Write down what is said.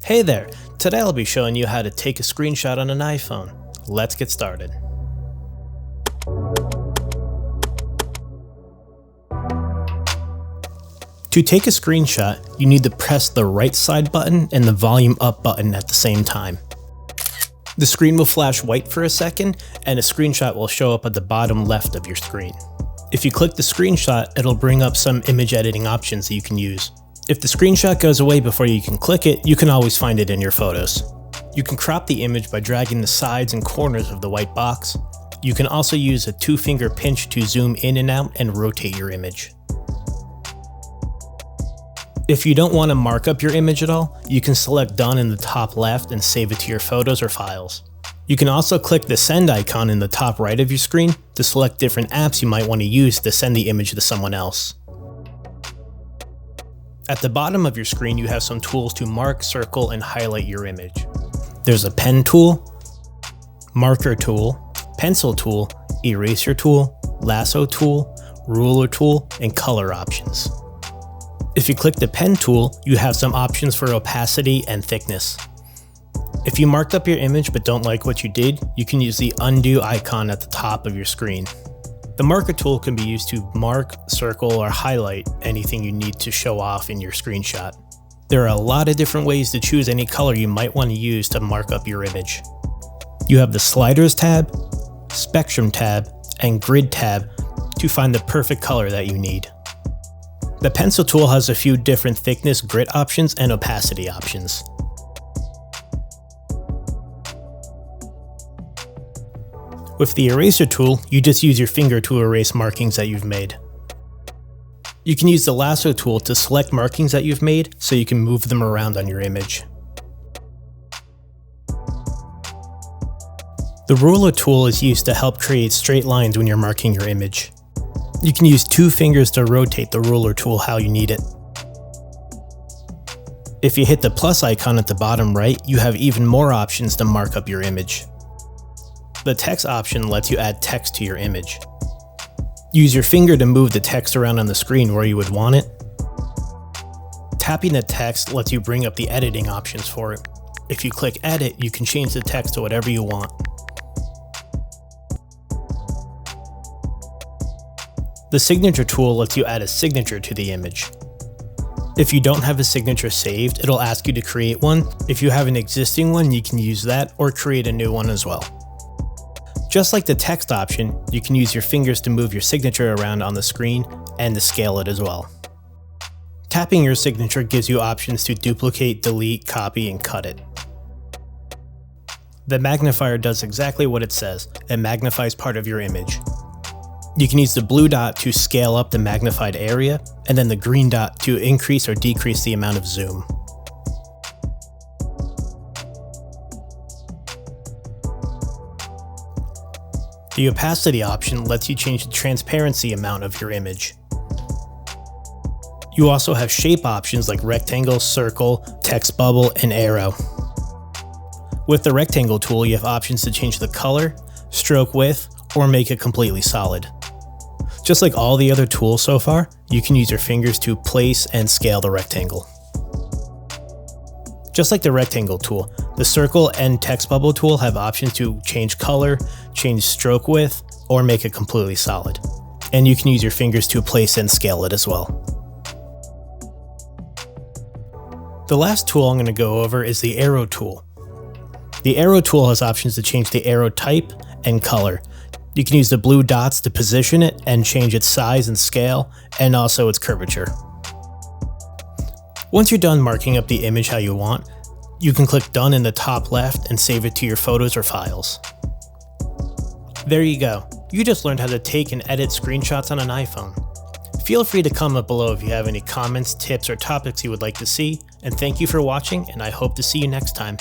Hey there! Today I'll be showing you how to take a screenshot on an iPhone. Let's get started. To take a screenshot, you need to press the right side button and the volume up button at the same time. The screen will flash white for a second, and a screenshot will show up at the bottom left of your screen. If you click the screenshot, it'll bring up some image editing options that you can use. If the screenshot goes away before you can click it, you can always find it in your photos. You can crop the image by dragging the sides and corners of the white box. You can also use a 2-finger pinch to zoom in and out and rotate your image. If you don't want to mark up your image at all, you can select Done in the top left and save it to your photos or files. You can also click the send icon in the top right of your screen to select different apps you might want to use to send the image to someone else. At the bottom of your screen, you have some tools to mark, circle, and highlight your image. There's a pen tool, marker tool, pencil tool, eraser tool, lasso tool, ruler tool, and color options. If you click the pen tool, you have some options for opacity and thickness. If you marked up your image but don't like what you did, you can use the undo icon at the top of your screen. The marker tool can be used to mark, circle, or highlight anything you need to show off in your screenshot. There are a lot of different ways to choose any color you might want to use to mark up your image. You have the sliders tab, spectrum tab, and grid tab to find the perfect color that you need. The pencil tool has a few different thickness, grit options, and opacity options. With the eraser tool, you just use your finger to erase markings that you've made. You can use the lasso tool to select markings that you've made so you can move them around on your image. The ruler tool is used to help create straight lines when you're marking your image. You can use 2 fingers to rotate the ruler tool how you need it. If you hit the plus icon at the bottom right, you have even more options to mark up your image. The text option lets you add text to your image. Use your finger to move the text around on the screen where you would want it. Tapping the text lets you bring up the editing options for it. If you click edit, you can change the text to whatever you want. The signature tool lets you add a signature to the image. If you don't have a signature saved, it'll ask you to create one. If you have an existing one, you can use that or create a new one as well. Just like the text option, you can use your fingers to move your signature around on the screen and to scale it as well. Tapping your signature gives you options to duplicate, delete, copy, and cut it. The magnifier does exactly what it says. It magnifies part of your image. You can use the blue dot to scale up the magnified area, and then the green dot to increase or decrease the amount of zoom. The opacity option lets you change the transparency amount of your image. You also have shape options like rectangle, circle, text bubble, and arrow. With the rectangle tool, you have options to change the color, stroke width, or make it completely solid. Just like all the other tools so far, you can use your fingers to place and scale the rectangle. Just like the rectangle tool, the circle and text bubble tool have options to change color, change stroke width, or make it completely solid. And you can use your fingers to place and scale it as well. The last tool I'm going to go over is the arrow tool. The arrow tool has options to change the arrow type and color. You can use the blue dots to position it and change its size and scale, and also its curvature. Once you're done marking up the image how you want, you can click Done in the top left and save it to your photos or files. There you go. You just learned how to take and edit screenshots on an iPhone. Feel free to comment below if you have any comments, tips, or topics you would like to see, and thank you for watching, and I hope to see you next time.